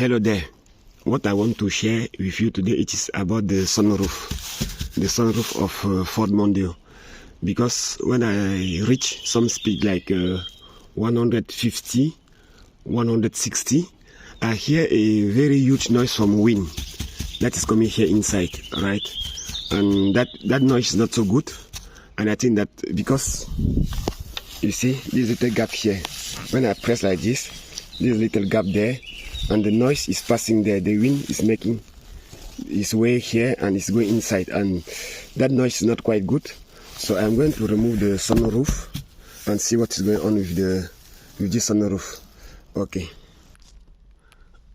Hello there. What I want to share with you today, it is about the sunroof of Ford Mondeo. Because when I reach some speed like 150, 160, I hear a very huge noise from wind that is coming here inside, right? And that noise is not so good. And I think that because you see this little gap here, when I press like this little gap there, and the noise is passing there, the wind is making its way here and it's going inside, and that noise is not quite good. So I'm going to remove the sunroof and see what is going on with this sunroof. Okay.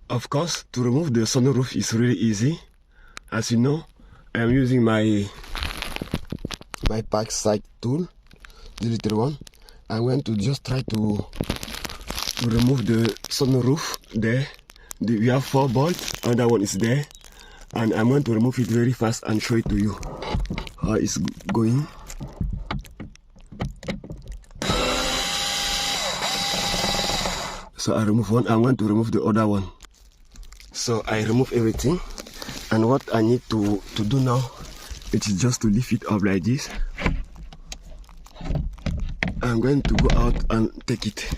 Of course, to remove the sunroof is really easy. As you know, I am using my pack side tool, the little one. I'm going to just try to remove the sunroof there. We have 4 bolts, another one is there, and I'm going to remove it very fast and show it to you how it's going. So I remove one, I'm going to remove the other one. So I remove everything, and what I need to do now, it is just to lift it up like this. I'm going to go out and take it.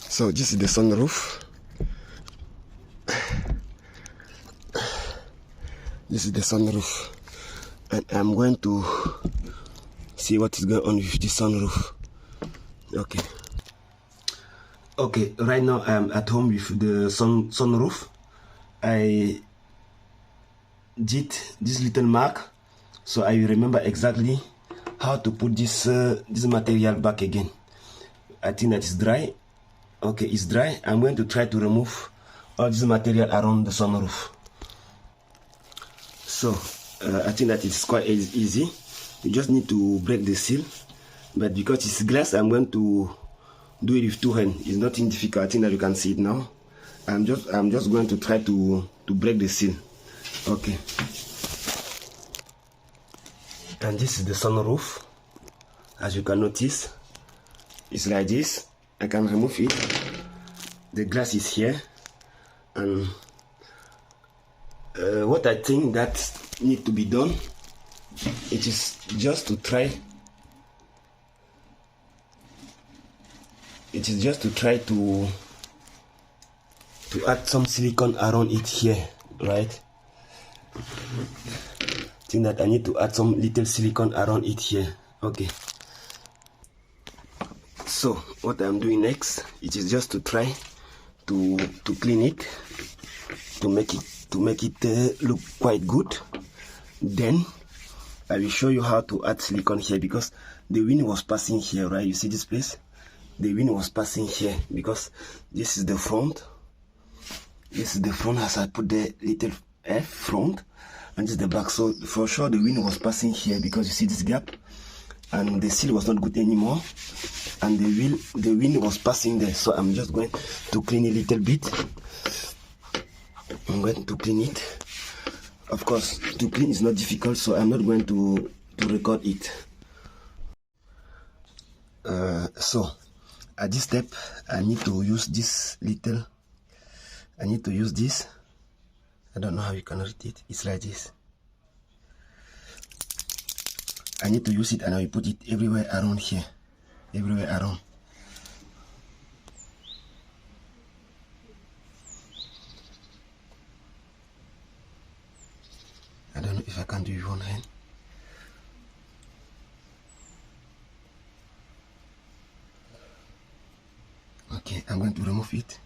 So this is the sunroof. This is the sunroof, and I'm going to see what is going on with the sunroof. Okay, right now I'm at home with the sunroof. I did this little mark, so I remember exactly how to put this material back again. I think that is dry. Okay, it's dry. I'm going to try to remove all this material around the sunroof. So I think that it's quite easy. You just need to break the seal, but because it's glass, I'm going to do it with 2 hands. It's nothing difficult. I think that you can see it now. I'm just going to try to break the seal. Okay. And this is the sunroof. As you can notice, it's like this. I can remove it. The glass is here, and what I think that need to be done, it is just to try. It is just to try to add some silicone around it here, right? I think that I need to add some little silicone around it here. Okay. So what I'm doing next, it is just to try to clean it, to make it look quite good. Then I will show you how to add silicone here, because the wind was passing here, right? You see this place? The wind was passing here because this is the front. This is the front as I put the little F front, and this is the back. So for sure the wind was passing here because you see this gap, and the seal was not good anymore, and the wind was passing there. So I'm just going to clean a little bit. I'm going to clean it. Of course, to clean is not difficult, so I'm not going to record it. So at this step, I need to use this little. I need to use this. I don't know how you can read it. It's like this. I need to use it, and I will put it everywhere around here. Everywhere around. I don't know if I can do it with one hand. Okay, I'm going to remove it.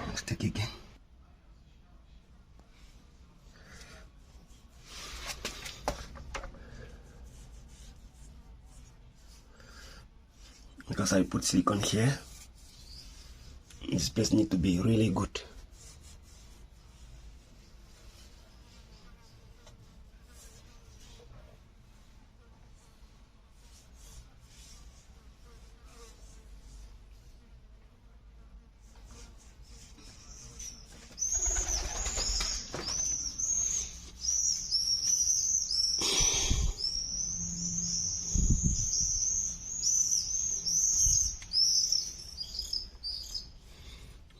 Let's take it again. because I put silicone here. This place needs to be really good.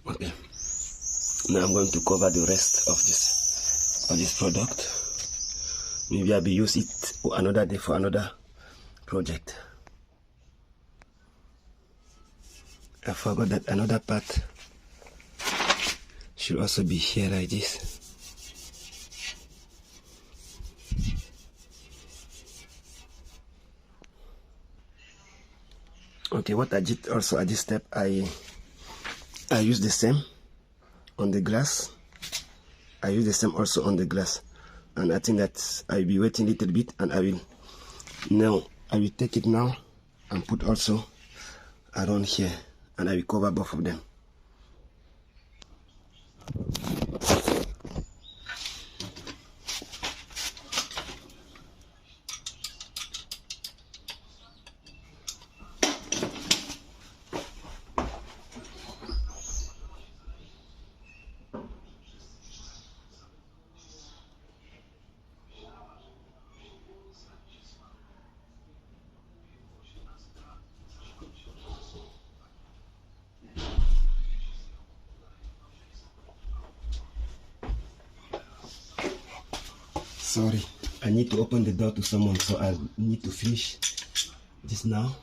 Okay, now I'm going to cover the rest of this product. Maybe I'll be use it another day for another project. I forgot that another part should also be here like this. Okay, what I did also at this step, I use the same on the glass. I use the same also on the glass, and I think that I'll be waiting a little bit, and I will take it now and put also around here, and I will cover both of them. Sorry, I need to open the door to someone, so I need to finish this now.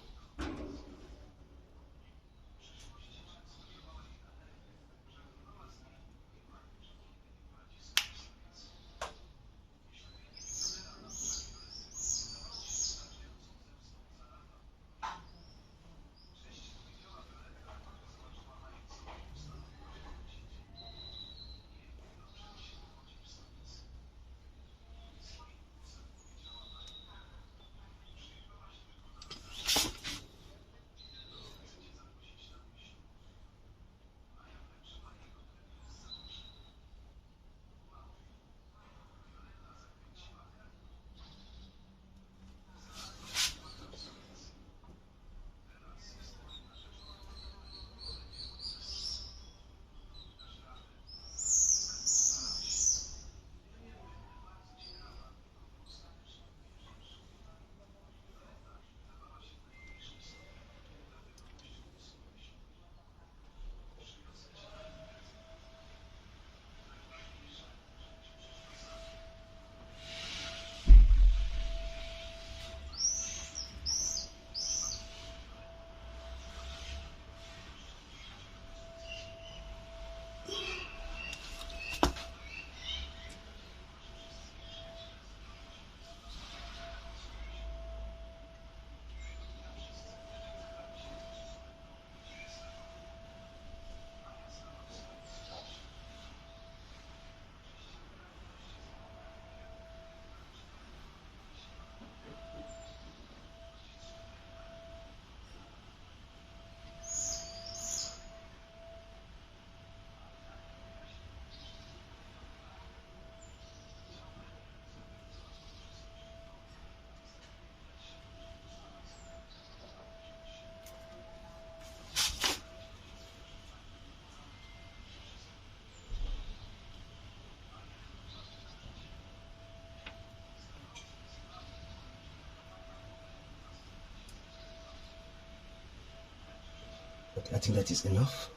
Okay, I think that is enough.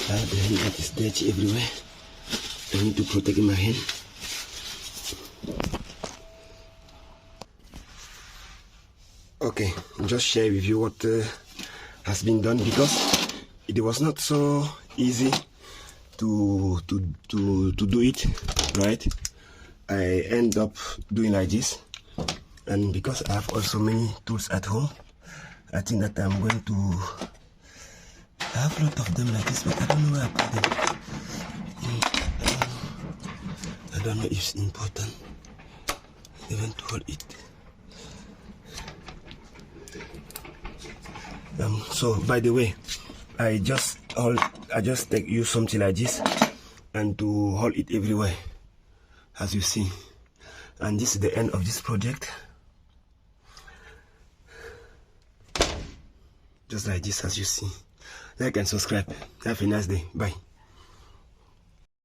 I have the hand that is dirty everywhere. I need to protect my hand. Okay, just share with you what has been done, because it was not so easy to do it right. I end up doing like this, and because I have also many tools at home, I think that I'm going to have a lot of them like this, but I don't know where I put them. I don't know if it's important even to hold it. So by the way, I just use something like this and to hold it everywhere, as you see. And this is the end of this project, just like this, as you see. Like and subscribe. Have a nice day. Bye.